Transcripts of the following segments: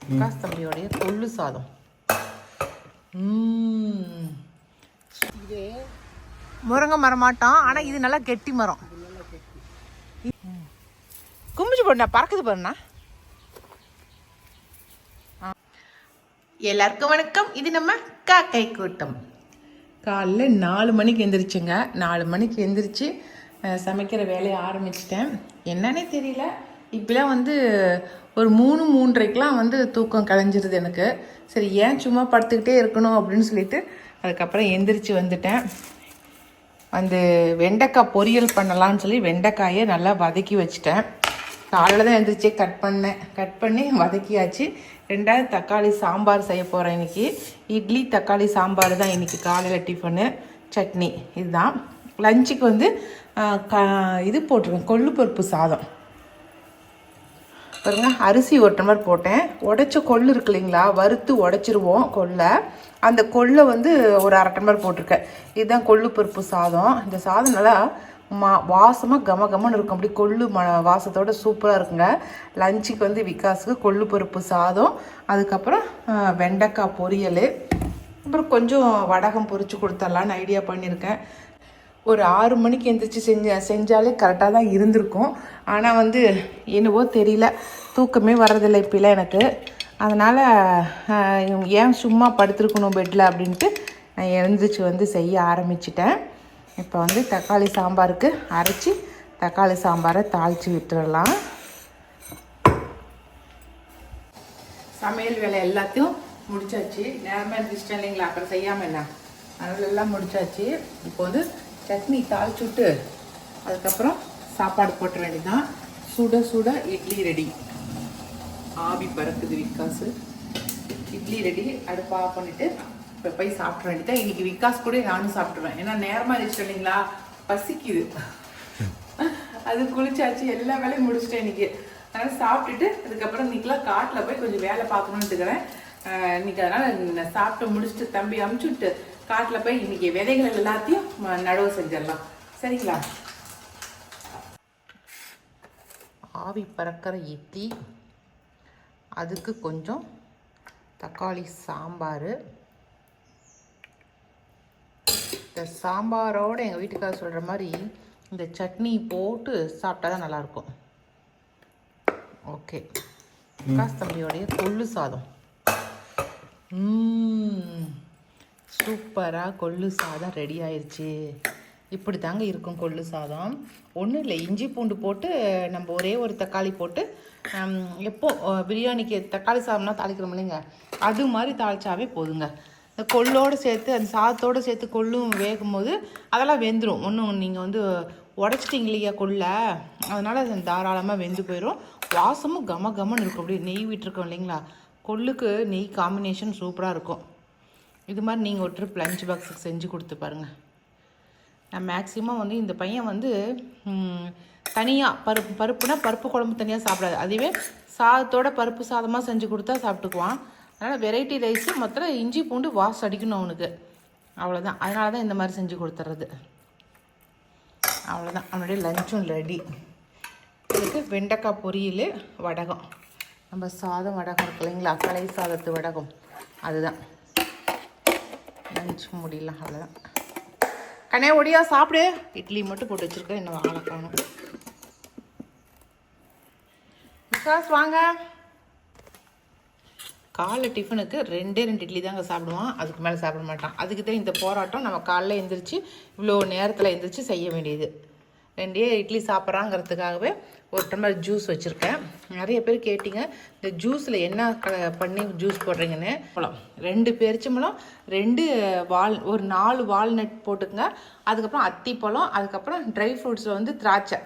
பிரகாஷ் தம்பியோடைய கொள்ளு சாதம். இது முருங்கை மரம் மாட்டோம், ஆனால் இது நல்லா கெட்டி மரம். கும்பிச்சு போடுண்ணா, பறக்குது பாருண்ணா. எல்லாருக்கும் வணக்கம். இது நம்ம காக்கை கூட்டம். காலைல 4 மணிக்கு எந்திரிச்சுங்க. 4 மணிக்கு எந்திரிச்சு சமைக்கிற வேலையை ஆரம்பிச்சிட்டேன். என்னன்னே தெரியல, இப்போலாம் ஒரு 3-3:30க்கெலாம் தூக்கம் கலைஞ்சிருது எனக்கு. சரி, ஏன் சும்மா படுத்துக்கிட்டே இருக்கணும் அப்படின்னு சொல்லிட்டு அதுக்கப்புறம் எந்திரிச்சு வந்துட்டேன். வெண்டைக்காய் பொரியல் பண்ணலான்னு சொல்லி வெண்டைக்காயை நல்லா வதக்கி வச்சுட்டேன். காலையில் தான் எந்திரிச்சே கட் பண்ணி வதக்கியாச்சு. 2வது தக்காளி சாம்பார் செய்ய போகிறேன் இன்றைக்கி. இட்லி தக்காளி சாம்பார் தான் இன்றைக்கி காலையில் டிஃபனு. சட்னி இதுதான். லஞ்சுக்கு இது போட்டுருவேன், கொள்ளு பருப்பு சாதம். பாருங்க, அரிசி 1 டம்ளர் போட்டேன். உடைச்ச கொள்ளு இருக்கு இல்லைங்களா, வறுத்து உடைச்சிருவோம் கொள்ளை. அந்த கொள்ளை ஒரு 1/2 டம்ளர் போட்டிருக்கேன். இதுதான் கொள்ளு பருப்பு சாதம். இந்த சாதம் நல்லா வாசமாக கமன்னு இருக்கும். அப்படி கொள்ளு வாசத்தோட சூப்பராக இருக்குங்க. லஞ்சுக்கு விகாஸுக்கு கொள்ளு பருப்பு சாதம், அதுக்கப்புறம் வெண்டைக்காய் பொரியல், அப்புறம் கொஞ்சம் வடகம் பொரித்து கொடுத்துடலான்னு ஐடியா பண்ணியிருக்கேன். ஒரு 6 மணிக்கு எந்திரிச்சு செஞ்சாலே கரெக்டாக தான் இருந்திருக்கும். ஆனால் என்னவோ தெரியல, தூக்கமே வர்றதில்லை இப்போலாம் எனக்கு. அதனால் ஏன் சும்மா படுத்துருக்கணும் பெட்டில் அப்படின்ட்டு நான் எழுந்திரிச்சு செய்ய ஆரம்பிச்சிட்டேன். இப்போ தக்காளி சாம்பாருக்கு அரைச்சி தக்காளி சாம்பாரை தாளித்து விட்டுடலாம். சமையல் வேலை எல்லாத்தையும் முடிச்சாச்சு. நேரமாக இருந்துச்சிட்டேன் இல்லைங்களா, அப்புறம் செய்யாமல் என்ன, அதனால எல்லாம் முடிச்சாச்சு. இப்போ சட்னி தாளிச்சு விட்டு அதுக்கப்புறம் சாப்பாடு போட்ட வேண்டியதான். சுட சுட இட்லி ரெடி. ஆவி பறக்குது விகாஸு. இட்லி ரெடி. அடுப்பு ஆஃப் பண்ணிவிட்டு இப்போ போய் சாப்பிட வேண்டியதான். இன்றைக்கி விகாஸ் கூட நானும் சாப்பிட்ருவேன். ஏன்னா நேரமாக இருந்துச்சு இல்லைங்களா, பசிக்குது. அது குளிச்சாச்சு, எல்லா வேலையும் முடிச்சிட்டேன் இன்றைக்கி. அதனால் சாப்பிட்டுட்டு அதுக்கப்புறம் இன்றைக்கெலாம் காட்டில் போய் கொஞ்சம் வேலை பார்க்கணுன்ட்டு இருக்கிறேன் இன்றைக்கி. அதனால் சாப்பிட்டு முடிச்சுட்டு தம்பி அமுச்சுட்டு காட்டில் போய் இன்றைக்கி விதைகள் எல்லாத்தையும் நடவு செஞ்சிடலாம். சரிங்களா? ஆவி பறக்கிற இட்லி, அதுக்கு கொஞ்சம் தக்காளி சாம்பார். இந்த சாம்பாரோடு எங்கள் வீட்டுக்காரர் சொல்கிற மாதிரி இந்த சட்னி போட்டு சாப்பிட்டா தான் நல்லாயிருக்கும். ஓகே, பிரகாஷ் தம்பியோடைய கொள்ளு சாதம். சூப்பராக கொள்ளு சாதம் ரெடி ஆயிடுச்சு. இப்படி தாங்க இருக்கும் கொள்ளு சாதம். ஒன்றும் இல்லை, இஞ்சி பூண்டு போட்டு நம்ம ஒரே ஒரு தக்காளி போட்டு எப்போ பிரியாணிக்கு தக்காளி சாதம்னா தாளிக்கிறோம் இல்லைங்க, அது மாதிரி தாளிச்சாவே போதுங்க. இந்த கொள்ளோடு சேர்த்து அந்த சாதத்தோடு சேர்த்து கொள்ளும் வேகும் போது அதெல்லாம் வெந்துடும். ஒன்றும் நீங்கள் உடச்சிட்டிங்க இல்லையா கொள்ளை, அதனால் தாராளமாக வெந்து போயிடும். வாசமும் கமன்னு இருக்கும். அப்படியே நெய் விட்டுருக்கோம் இல்லைங்களா, கொள்ளுக்கு நெய் காம்பினேஷன் சூப்பராக இருக்கும். இது மாதிரி நீங்கள் ஒரு ட்ரிப் லஞ்ச் பாக்ஸுக்கு செஞ்சு கொடுத்து பாருங்கள். நான் மேக்ஸிமம் இந்த பையன் தனியாக பருப்புனா பருப்பு குழம்பு தனியாக சாப்பிடாது. அதுவே சாதத்தோட பருப்பு சாதமாக செஞ்சு கொடுத்தா சாப்பிட்டுக்குவான். அதனால் வெரைட்டி ரைஸு மொத்தம் இஞ்சி பூண்டு வாசம் அடிக்கணும் அவனுக்கு, அவ்வளோதான். அதனால தான் இந்த மாதிரி செஞ்சு கொடுத்துட்றது. அவ்வளோதான், அவனுடைய லஞ்சும் ரெடி. இதுக்கு வெண்டைக்காய் பொரியல், வடகம். நம்ம சாதம் வடகம் இருக்கு இல்லைங்களா, பழைய சாதத்து வடகம், அதுதான். லஞ்ச் முடியலாம், அவ்வளோதான். கண்ணே ஒடியா சாப்பிடு. இட்லி மட்டும் போட்டு வச்சுருக்கேன், இன்னும் வாழை காணும். விகாஸ் வாங்க. காலைல டிஃபனுக்கு 2 இட்லி தாங்க சாப்பிடுவான், அதுக்கு மேலே சாப்பிட மாட்டான். அதுக்கு தான் இந்த போராட்டம். நம்ம காலைல எழுந்திரிச்சு இவ்வளோ நேரத்தில் எழுந்திரிச்சு செய்ய வேண்டியது. 2 இட்லி சாப்பிட்றாங்கிறதுக்காகவே 1 டம்ளர் ஜூஸ் வச்சுருக்கேன். நிறைய பேர் கேட்டிங்க, இந்த ஜூஸில் என்ன பண்ணி ஜூஸ் போடுறீங்கன்னு. பழம் 2 பேரிச்சம்பழம், 4 வால்நட் போட்டுக்கங்க. அதுக்கப்புறம் அத்திப்பழம், அதுக்கப்புறம் ட்ரை ஃப்ரூட்ஸில் திராட்சை,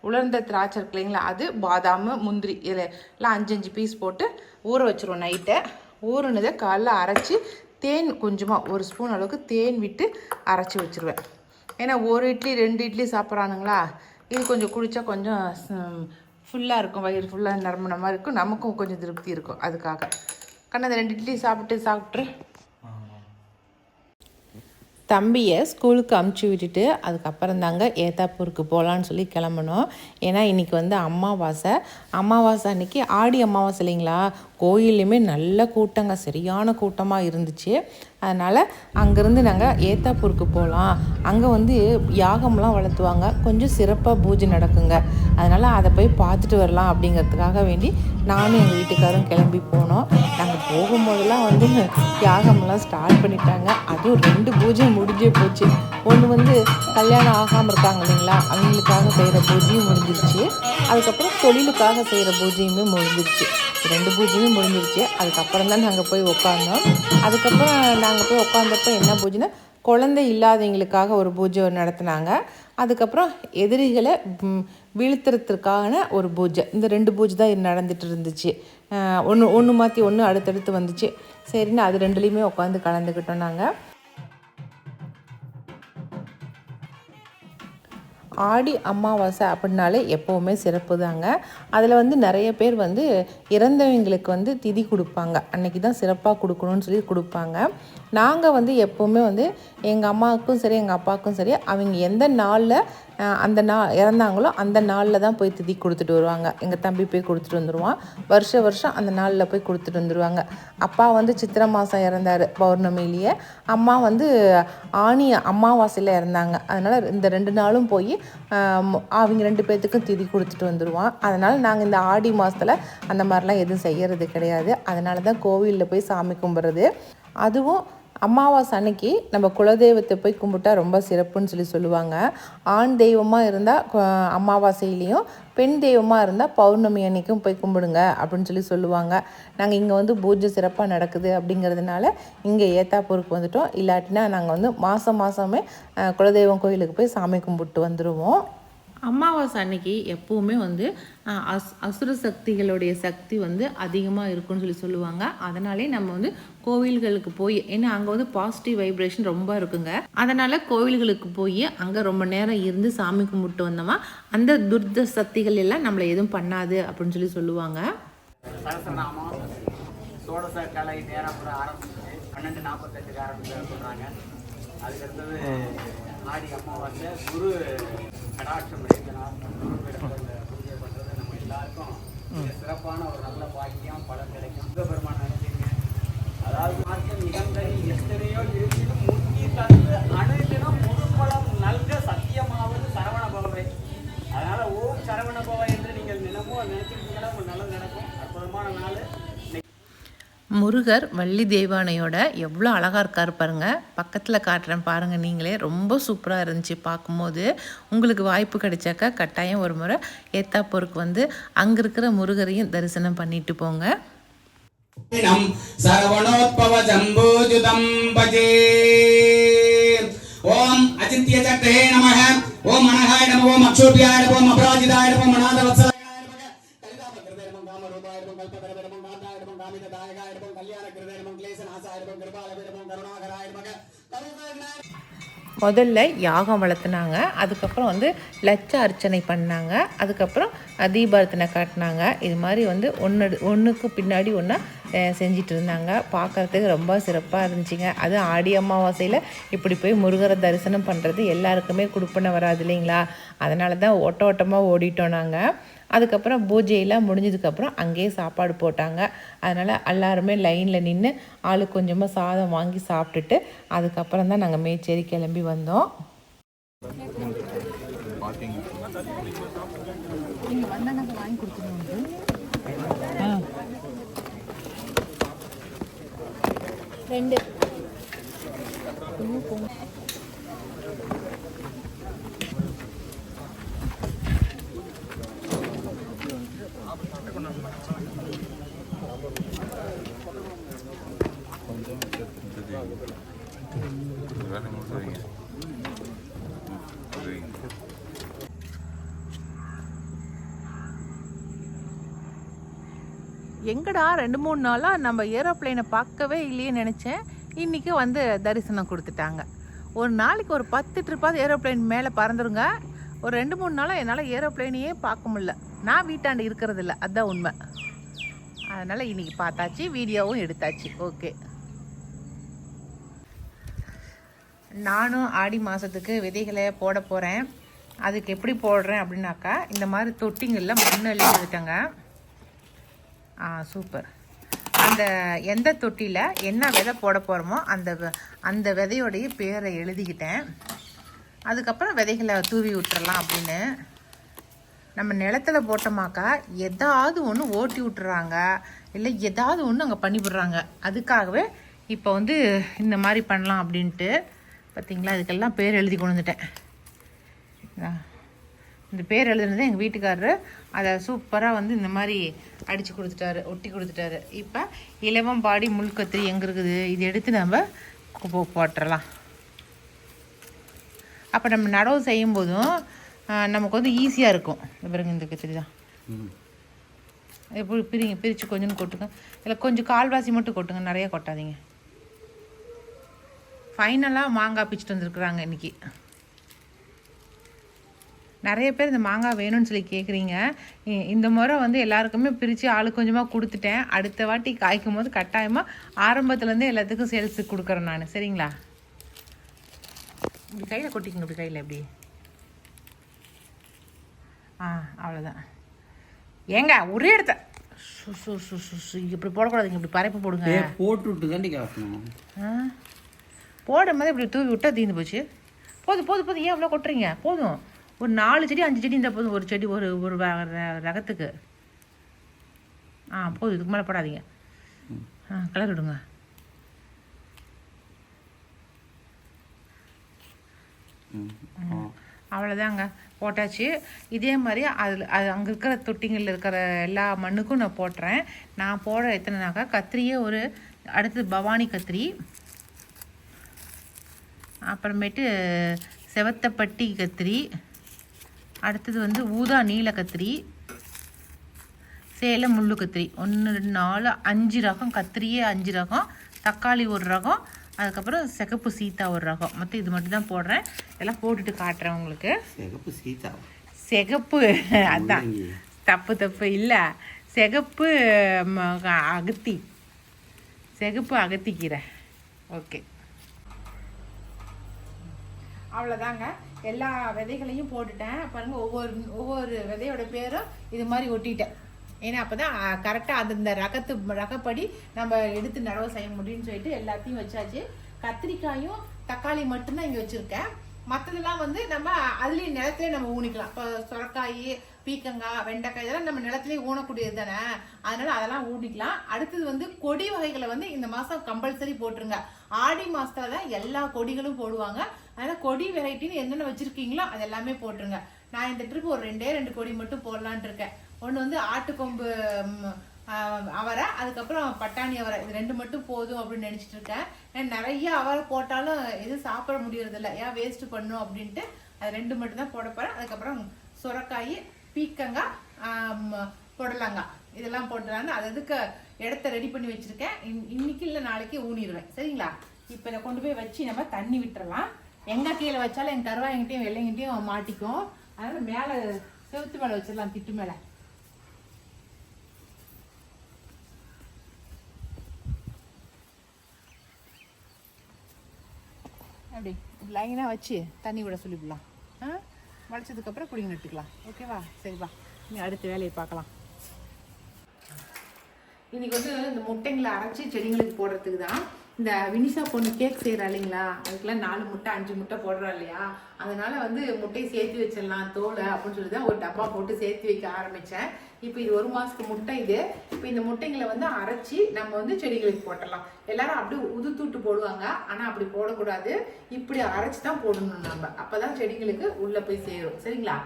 உலர்ந்த திராட்சை இருக்கு இல்லைங்களா, அது பாதாம் முந்திரி இதில் எல்லாம் 5 பீஸ் போட்டு ஊற வச்சுருவோம் நைட்டை. ஊறுனதை காலைல அரைச்சி தேன் கொஞ்சமாக 1 ஸ்பூன் அளவுக்கு தேன் விட்டு அரைச்சி வச்சுருவேன். ஏன்னா 1 இட்லி 2 இட்லி சாப்பிட்றானுங்களா, இது கொஞ்சம் குடித்தா கொஞ்சம் ஃபுல்லாக இருக்கும், வயிறு ஃபுல்லாக நிரம்பின மாதிரி இருக்கும், நமக்கும் கொஞ்சம் திருப்தி இருக்கும். அதுக்காக கண்ணா அந்த 2 இட்லி சாப்பிட்டு தம்பியை ஸ்கூலுக்கு அமுச்சு விட்டுட்டு அதுக்கப்புறம் தாங்க ஏத்தாப்பூருக்கு போகலான்னு சொல்லி கிளம்பணும். ஏன்னா இன்றைக்கி வந்து அமாவாசை அன்றைக்கி ஆடி அமாவாசை இல்லைங்களா, கோயில்லையுமே நல்ல கூட்டங்க, சரியான கூட்டமாக இருந்துச்சு. அதனால் அங்கேருந்து நாங்கள் ஏத்தாப்பூருக்கு போகலாம், அங்கே வந்து யாகம்லாம் வளர்த்துவாங்க, கொஞ்சம் சிறப்பாக பூஜை நடக்குங்க, அதனால் அதை போய் பார்த்துட்டு வரலாம் அப்படிங்கிறதுக்காக வேண்டி நானும் எங்கள் வீட்டுக்காரும் கிளம்பி போனோம். நாங்கள் போகும்போதெல்லாம் வந்து யாகம்லாம் ஸ்டார்ட் பண்ணிட்டாங்க. அதுவும் 2 பூஜை முடிஞ்சே போச்சு. ஒன்று வந்து கல்யாணம் ஆகாமல் இருக்காங்க இல்லைங்களா, அவங்களுக்காக செய்கிற பூஜையும் முடிஞ்சிருச்சு. அதுக்கப்புறம் தொழிலுக்காக செய்கிற பூஜையுமே முடிஞ்சிருச்சு. 2 பூஜையுமே முடிஞ்சிருச்சு. அதுக்கப்புறம் தான் நாங்கள் போய் உட்காந்தோம். அதுக்கப்புறம் நாங்கள் போய் உட்காந்தப்போ என்ன பூஜைன்னா, குழந்தை இல்லாதவங்களுக்காக ஒரு பூஜை நடத்தினாங்க. அதுக்கப்புறம் எதிரிகளை வீழ்த்துறதுக்கான ஒரு பூஜை. இந்த 2 பூஜை தான் நடந்துட்டு இருந்துச்சு. ஒன்று மாற்றி ஒன்று அடுத்தடுத்து வந்துச்சு. சரின்னு அது 2லேயுமே உட்காந்து கலந்துக்கிட்டோம் நாங்கள். ஆடி அமாவாசை அப்படின்னாலே எப்போவுமே சிறப்பு தாங்க. அதில் வந்து நிறைய பேர் வந்து இறந்தவங்களுக்கு வந்து திதி கொடுப்பாங்க. அன்றைக்கி தான் சிறப்பாக கொடுக்கணும்னு சொல்லி கொடுப்பாங்க. நாங்கள் வந்து எப்போவுமே வந்து எங்கள் அம்மாவுக்கும் சரி எங்கள் அப்பாவுக்கும் சரி, அவங்க எந்த நாளில் அந்த இறந்தாங்களோ அந்த நாளில் தான் போய் திதி கொடுத்துட்டு வருவாங்க. எங்கள் தம்பி போய் கொடுத்துட்டு வந்துடுவான். வருஷம் அந்த நாளில் போய் கொடுத்துட்டு வந்துடுவாங்க. அப்பா வந்து சித்திரை மாதம் இறந்தார் பௌர்ணமிலேயே, அம்மா வந்து ஆனி அமாவாசையில் இறந்தாங்க. அதனால் இந்த 2 நாளும் போய் அவங்க 2 பேர்த்துக்கும் திதி கொடுத்துட்டு வந்துடுவான். அதனால் நாங்கள் இந்த ஆடி மாதத்தில் அந்த மாதிரிலாம் எதுவும் செய்கிறது கிடையாது. அதனால தான் கோவிலில் போய் சாமி கும்பிட்றது. அதுவும் அமாவாசை அன்னைக்கு நம்ம குலதெய்வத்தை போய் கும்பிட்டா ரொம்ப சிறப்புன்னு சொல்லி சொல்லுவாங்க. ஆண் தெய்வமாக இருந்தால் அமாவாசையிலையும், பெண் தெய்வமாக இருந்தால் பௌர்ணமி அன்னைக்கும் போய் கும்பிடுங்க அப்படின்னு சொல்லி சொல்லுவாங்க. நாங்கள் இங்கே வந்து பூஜை சிறப்பாக நடக்குது அப்படிங்கிறதுனால இங்கே ஏத்தாப்பூருக்கு வந்துட்டோம். இல்லாட்டினா நாங்கள் வந்து மாதமே குலதெய்வம் கோயிலுக்கு போய் சாமி கும்பிட்டு வந்துடுவோம். அமாவாசை அன்னைக்கு எப்போவுமே வந்து அசுர சக்திகளுடைய சக்தி வந்து அதிகமாக இருக்குன்னு சொல்லி சொல்லுவாங்க. அதனாலே நம்ம வந்து கோவில்களுக்கு போய், ஏன்னா அங்கே வந்து பாசிட்டிவ் வைப்ரேஷன் ரொம்ப இருக்குங்க, அதனால் கோவில்களுக்கு போய் அங்கே ரொம்ப நேரம் இருந்து சாமி கும்பிட்டு வந்தோமா அந்த துர்த சக்திகள் எல்லாம் நம்மளை எதுவும் பண்ணாது அப்படின்னு சொல்லி சொல்லுவாங்க. சோடச கலை நேரம் ஆரம்பிச்சு 12:45 ஆரம்பிச்சு சொல்கிறாங்க. அதுக்கடுத்தது ஆடி அமாவாசை குரு கடாட்சம் கிடைக்கணும். பூஜை பண்ணுறது நம்ம எல்லாருக்கும் சிறப்பான ஒரு நல்ல பாக்கியம் பலன் கிடைக்கும். பெருமான் நினைச்சிங்க, அதாவது மார்க்கம் நிகழ்ந்தது எத்தனையோ இருப்பினும் முக்கி தந்து அணுகினும் முழுப்பலம் நல்க சத்தியமாவது சரவண பவவை. அதனால ஓம் சரவண பவ என்று நீங்கள் நினைச்சிருக்கீங்கன்னா உங்களுக்கு நல்லது நடக்கும். அற்புதமான நாள். முருகர் வள்ளி தெய்வானையோட எவ்வளோ அழகாக இருக்கார் பாருங்கள். பக்கத்தில் காட்டுறேன் பாருங்கள் நீங்களே. ரொம்ப சூப்பராக இருந்துச்சு பார்க்கும்போது. உங்களுக்கு வாய்ப்பு கிடைச்சாக்கா கட்டாயம் ஒரு முறை ஏத்தாப்பூருக்கு வந்து அங்கே இருக்கிற முருகரையும் தரிசனம் பண்ணிட்டு போங்க. சரவணோத்பவ ஜம்பூஜுதம் பஜே. ஓம் அஜித்ய சக்ரே நமஹ. ஓம் அனகாய நம. ஓம் அக்ஷோபியாய நம. ஓம் அபராஜிதாய நம. மனாதவத்சல முதல்ல யாகம் வளர்த்துனாங்க. அதுக்கப்புறம் வந்து லட்ச அர்ச்சனை பண்ணாங்க. அதுக்கப்புறம் தீபாரத்தனை காட்டினாங்க. இது மாதிரி வந்து ஒன்றுக்கு பின்னாடி ஒன்றா செஞ்சிட்டு இருந்தாங்க. பார்க்குறதுக்கு ரொம்ப சிறப்பாக இருந்துச்சுங்க. அது ஆடி அமாவாசையில் இப்படி போய் முருகரை தரிசனம் பண்ணுறது எல்லாருக்குமே கொடுப்பன வராது இல்லைங்களா, அதனால தான் ஓட்டமாக ஓடிட்டோம் நாங்கள். அதுக்கப்புறம் பூஜையெல்லாம் முடிஞ்சதுக்கப்புறம் அங்கேயே சாப்பாடு போட்டாங்க. அதனால் எல்லாருமே லைனில் நின்று ஆளுக்கு கொஞ்சமாக சாதம் வாங்கி சாப்பிட்டுட்டு அதுக்கப்புறம் தான் நாங்கள் மேச்சேரி கிளம்பி வந்தோம். இங்கே வந்தால் நாங்கள் வாங்கி கொடுத்துருவோம். ரெண்டு எங்கடா 2-3 நாளாக நம்ம ஏரோப்ளைனை பார்க்கவே இல்லையே நினச்சேன். இன்றைக்கி வந்து தரிசனம் கொடுத்துட்டாங்க. ஒரு நாளைக்கு ஒரு 10 ட்ரிப்பாவது ஏரோப்ளைன் மேலே பறந்துருங்க. ஒரு 2-3 நாளாக என்னால் ஏரோப்ளைனையே பார்க்க முடியல. நான் வீட்டாண்டு இருக்கிறதில்ல, அதுதான் உண்மை. அதனால் இன்றைக்கி பார்த்தாச்சு, வீடியோவும் எடுத்தாச்சு. ஓகே, நானும் ஆடி மாதத்துக்கு விதைகளை போட போகிறேன். அதுக்கு எப்படி போடுறேன் அப்படின்னாக்கா, இந்த மாதிரி தொட்டிங்களில் மண் அள்ளி எடுத்தேங்க. சூப்பர். அந்த எந்த தொட்டியில் என்ன விதை போட போகிறோமோ அந்த விதையோடைய பேரை எழுதிக்கிட்டேன். அதுக்கப்புறம் விதைகளை தூவி விட்டுறலாம் அப்படின்னு. நம்ம நிலத்துல போட்டோமாக்கா ஏதாவது ஒன்று ஓட்டி விட்டுறாங்க, இல்லை ஏதாவது ஒன்று அங்கே பண்ணிவிடுறாங்க. அதுக்காகவே இப்போ வந்து இந்த மாதிரி பண்ணலாம் அப்படின்ட்டு பார்த்தீங்களா, இதுக்கெல்லாம் பேர் எழுதி கொண்டு வந்துட்டேன். இந்த பேர் எழுதுனது எங்கள் வீட்டுக்காரரு அதை சூப்பராக வந்து இந்த மாதிரி அடித்து கொடுத்துட்டாரு, ஒட்டி கொடுத்துட்டாரு. இப்போ இலவம்பாடி முள்கத்திரி எங்கே இருக்குது, இது எடுத்து நம்ம போட்டுடலாம். அப்போ நம்ம நடவு செய்யும்போதும் நமக்கு வந்து ஈஸியாக இருக்கும். பாருங்க, இந்த கத்திரி தான். எப்படி பிரித்து கொஞ்சம் கொட்டுங்க, இல்லை கொஞ்சம் கால்வாசி மட்டும் கொட்டுங்க, நிறைய கொட்டாதீங்க. ஃபைனலாக மாங்காய் பிச்சுட்டு வந்துருக்குறாங்க இன்றைக்கி. நிறைய பேர் இந்த மாங்காய் வேணும்னு சொல்லி கேட்குறீங்க. இந்த முறை வந்து எல்லாருக்குமே பிரித்து ஆளு கொஞ்சமாக கொடுத்துட்டேன். அடுத்த வாட்டி காய்க்கும் போது கட்டாயமாக ஆரம்பத்துலேருந்தே எல்லாத்துக்கும் சேல்ஸுக்கு கொடுக்குறேன் நான். சரிங்களா? இப்படி கையில் கொட்டிக்கங்க, இப்படி கையில் எப்படி. அவ்வளோதான். ஏங்க ஒரே இடத்த இப்படி போடக்கூடாதுங்க, இப்படி பரப்பி போடுங்க. போட்டு விட்டு தாண்டி காட்டணும். போடும் போது இப்படி தூவி விட்டா தீர்ந்து போச்சு. போதும் போதும் போதும், ஏன் அவ்வளோ கொட்டுறீங்க? போதும், ஒரு 4 செடி 5 செடி இருந்தால் போதும். ஒரு செடி ஒரு ரகத்துக்கு. போதும், இதுக்கு மேலே போடாதீங்க. கலர் விடுங்க. அவ்வளோதாங்க, போட்டாச்சு. இதே மாதிரி அது அங்கே இருக்கிற தொட்டிங்களில் இருக்கிற எல்லா மண்ணுக்கும் நான் போட்டுறேன். நான் போட எத்தனைனாக்கா, கத்திரியே ஒரு அடுத்தது பவானி கத்திரி, அப்புறமேட்டு செவத்தப்பட்டி கத்திரி, அடுத்தது வந்து ஊதா நீல கத்திரி, சேலம் முள்ளு கத்திரி. 1 2 4 5 ரகம் கத்திரியே, 5 ரகம், தக்காளி 1 ரகம், அதுக்கப்புறம் சிகப்பு சீத்தா 1 ரகம். மொத்தம் இது மட்டும் தான் போடுறேன். எல்லாம் போட்டுட்டு காட்டுறேன் உங்களுக்கு. சிகப்பு சீத்தா, சிகப்பு அதான் தப்பு இல்லை, சிகப்பு அகத்தி, சிகப்பு அகத்திக்கீரை. ஓகே, அவ்வளோதாங்க. எல்லா விதைகளையும் போட்டுட்டேன். பாருங்கள், ஒவ்வொரு விதையோட பேரும் இது மாதிரி ஒட்டிட்டேன். ஏன்னா அப்போ தான் கரெக்டாக அந்த ரகப்படி நம்ம எடுத்து நடவு செய்ய முடியும்னு சொல்லிட்டு எல்லாத்தையும் வச்சாச்சு. கத்திரிக்காயும் தக்காளி மட்டும்தான் இங்கே வச்சுருக்கேன். மற்றதெல்லாம் வந்து நம்ம அதுலேயும் நிலத்துலேயே நம்ம ஊனிக்கலாம். இப்போ சுரக்காய், பீக்கங்காய், வெண்டைக்காய் இதெல்லாம் நம்ம நிலத்துலேயே ஊனக்கூடியது தானே, அதனால அதெல்லாம் ஊனிக்கலாம். அடுத்தது வந்து கொடி வகைகளை வந்து இந்த மாதம் கம்பல்சரி போட்டுருங்க. ஆடி மாதத்துல தான் எல்லா கொடிகளும் போடுவாங்க. அதனால் கொடி வெரைட்டின்னு என்னென்ன வச்சுருக்கீங்களோ அது எல்லாமே போட்டுருங்க. நான் இந்த ட்ரிப் ஒரு 2 கொடி மட்டும் போடலான்ட்டு இருக்கேன். ஒன்று வந்து ஆட்டுக்கொம்பு அவரை, அதுக்கப்புறம் பட்டாணி அவரை, இது 2 மட்டும் போதும் அப்படின்னு நினச்சிட்டு இருக்கேன். ஏன்னா நிறைய அவரை போட்டாலும் எதுவும் சாப்பிட முடியறதில்ல, ஏன் வேஸ்ட்டு பண்ணும் அப்படின்ட்டு அது 2 மட்டும் தான் போட போகிறேன். அதுக்கப்புறம் சுரக்காய், பீக்கங்காய், புடலங்காய் இதெல்லாம் போட்டுறாங்க. அதுக்கு இடத்த ரெடி பண்ணி வச்சுருக்கேன். இன்னைக்கு இல்லை நாளைக்கு ஊனிடுவேன். சரிங்களா? இப்போ இதை கொண்டு போய் வச்சு நம்ம தண்ணி விட்டுறலாம். எங்கே கீழே வச்சாலும் எங்கள் கருவாயங்கிட்டையும் வெள்ளைங்கிட்டையும் மாட்டிக்கும். அதனால் மேலே செவுத்து மேலே வச்சிடலாம், திட்டு மேலே. அப்படி லைனாக வச்சு தண்ணி விட சொல்லிவிடலாம். வளைச்சதுக்கப்புறம் குடிங்க நட்டுக்கலாம். ஓகேவா? சரிப்பா, நீ அடுத்த வேலையை பார்க்கலாம். இன்றைக்கி வந்து இந்த முட்டைங்களை அரைச்சி செடிங்களுக்கு போடுறதுக்கு தான். இந்த வினிஷா பொண்ணு கேக் செய்கிறா இல்லைங்களா, அதுக்கெல்லாம் 4 முட்டை 5 முட்டை போடுறா இல்லையா, அதனால வந்து முட்டையை சேர்த்து வச்சிடலாம் தோலை அப்படின்னு சொல்லி தான் ஒரு டப்பா போட்டு சேர்த்து வைக்க ஆரம்பித்தேன். இப்போ இது 1 மாதத்துக்கு முட்டை இது. இப்போ இந்த முட்டைங்களை வந்து அரைச்சி நம்ம வந்து செடிகளுக்கு போட்டலாம். எல்லாரும் அப்படி உதுத்துட்டு போடுவாங்க, ஆனால் அப்படி போடக்கூடாது. இப்படி அரைச்சி தான் போடணும் நம்ம, அப்போ தான் செடிங்களுக்கு உள்ளே போய் சேரும். சரிங்களா?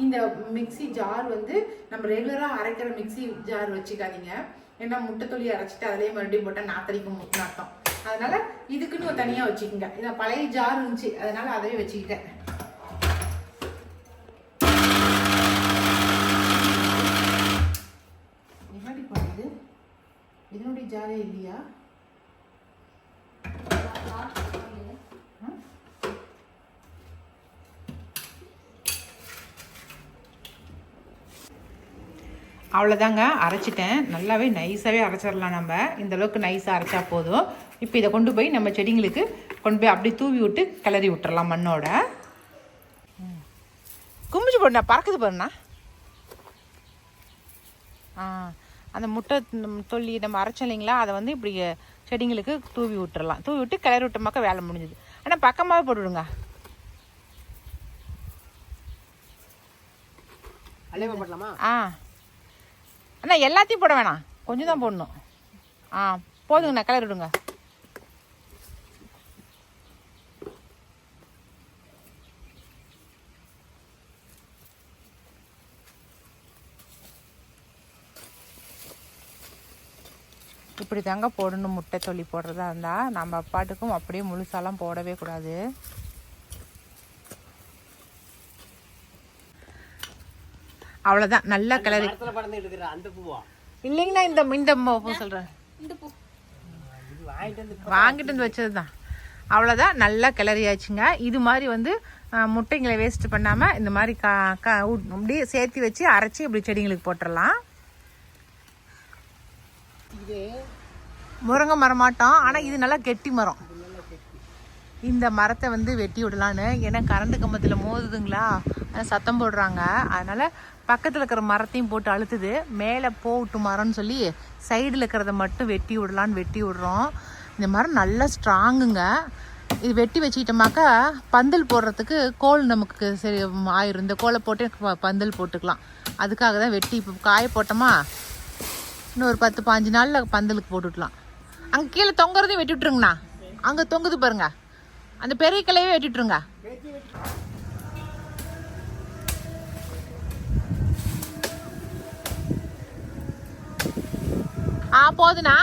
இந்த மிக்சி ஜார் வந்து நம்ம ரெகுலராக அரைக்கிற மிக்சி ஜார் வச்சுக்காதீங்க. ஏன்னா முட்டை தொலி அரைச்சிட்டு அதிலே மறுபடியும் போட்டால் நாத்தடிக்கும் முட்டை அர்த்தம். அதனால இதுக்குன்னு தனியாக வச்சுக்கோங்க. இதை பழைய ஜார் இருந்துச்சு, அதனால அதையே வச்சுக்கிட்டேன். என்னடி பண்ணுது, இதனுடைய ஜாரே இல்லையா? அவ்வளோதாங்க, அரைச்சிட்டேன். நல்லாவே நைஸாகவே அரைச்சிடலாம். நம்ம இந்த அளவுக்கு நைஸாக அரைச்சா போதும். இப்போ இதை கொண்டு போய் நம்ம செடிங்களுக்கு கொண்டு போய் அப்படியே தூவி விட்டு கிளறி விட்டுறலாம் மண்ணோட. கும்பிச்சு போடுண்ணா, பறக்குது பாருண்ணா. அந்த முட்டை தொல்லி நம்ம அரைச்சோம் இல்லைங்களா, அதை வந்து இப்படி செடிங்களுக்கு தூவி விட்டுறலாம். தூவி விட்டு கிளறி விட்டோமாக்க வேலை முடிஞ்சுது. ஆனால் பக்கமாகவே போட்டுவிடுங்க. அண்ணா எல்லாத்தையும் போட வேணாம், கொஞ்சம் தான் போடணும். போதுங்கண்ணா, கிளறி விடுங்க. இப்படி தாங்க போடணும். முட்டை தொல்லி போடுறதா இருந்தால் நம்ம அப்பாட்டுக்கும் அப்படியே முழுசாலாம் போடவே கூடாது. அவ்வளோதான், நல்லா கிளறி. இல்லைங்கண்ணா, இந்த இந்த பூ சொல்கிறேன், வாங்கிட்டு வந்து வச்சது தான். அவ்வளோதான், நல்லா கிளறியாச்சுங்க. இது மாதிரி வந்து முட்டைங்களை வேஸ்ட் பண்ணாமல் இந்த மாதிரி அப்படியே சேர்த்து வச்சு அரைச்சி இப்படி செடிங்களுக்கு போட்டுடலாம். முருங்கை மரம் மாட்டோம், ஆனால் இது நல்லா கெட்டி மரம். இந்த மரத்தை வந்து வெட்டி விடலான்னு, ஏன்னா கரண்ட் கம்பத்தில் மோதுதுங்களா, சத்தம் போடுறாங்க. அதனால் பக்கத்தில் இருக்கிற மரத்தையும் போட்டு அழுத்துது. மேலே போட்டு மரம்னு சொல்லி சைடில் இருக்கிறத மட்டும் வெட்டி விடலான்னு வெட்டி விடுறோம். இந்த மரம் நல்லா ஸ்ட்ராங்குங்க. இது வெட்டி வச்சுக்கிட்டோமாக்கா பந்தல் போடுறதுக்கு கோல் நமக்கு சரி ஆயிரும். இந்த கோலை போட்டு பந்தல் போட்டுக்கலாம். அதுக்காக தான் வெட்டி இப்போ காய போட்டோமா, இன்னும் ஒரு 10-15 நாளில் பந்தலுக்கு போட்டுக்கலாம். அங்கே கீழே தொங்குறதையும் வெட்டி விட்டுருங்கண்ணா. அங்கே தொங்குது பாருங்க, அந்த பெரிய கிளையே வெட்டி விட்டுருங்க. போதுண்ணா.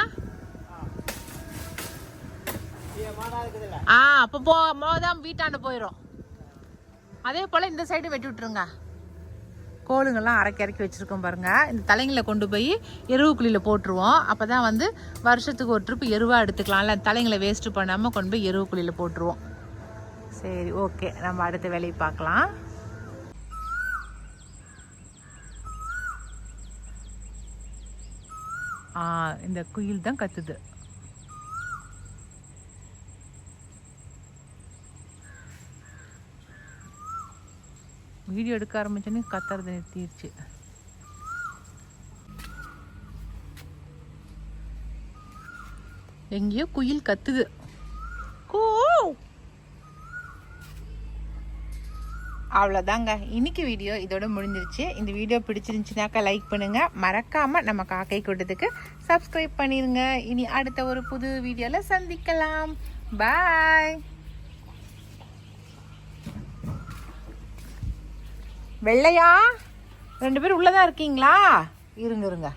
அப்போ மோதான் வீட்டாண்டு போயிடும். அதே போல் இந்த சைடு வெட்டி விட்டுருங்க. கோளுங்கெல்லாம் இறக்கி வச்சுருக்கோம் பாருங்கள். இந்த தலைங்களை கொண்டு போய் எருவு குழியில் போட்டுருவோம். அப்போ தான் வந்து வருஷத்துக்கு ஒரு ட்ரிப் எருவாக எடுத்துக்கலாம்ல. தலைங்களை வேஸ்ட்டு பண்ணாமல் கொண்டு போய் எருவு குழியில் போட்டுருவோம். சரி, ஓகே, நம்ம அடுத்த வேலையை பார்க்கலாம். இந்த குயில் தான் கத்துது. வீடியோ எடுக்க ஆரம்பிச்சோன்னே கத்துறது நிறுத்திடுச்சு. எங்கேயோ குயில் கத்துது. அவ்வளோதாங்க, இன்னைக்கு வீடியோ இதோட முடிஞ்சிருச்சு. இந்த வீடியோ பிடிச்சிருந்துச்சுனாக்கா லைக் பண்ணுங்க, மறக்காம நம்ம காக்கை கூட்டத்துக்கு சப்ஸ்கிரைப் பண்ணிருங்க. இனி அடுத்த ஒரு புது வீடியோல சந்திக்கலாம். பாய். வெள்ளையா 2 பேர் உள்ளதான் இருக்கீங்களா? இருங்க.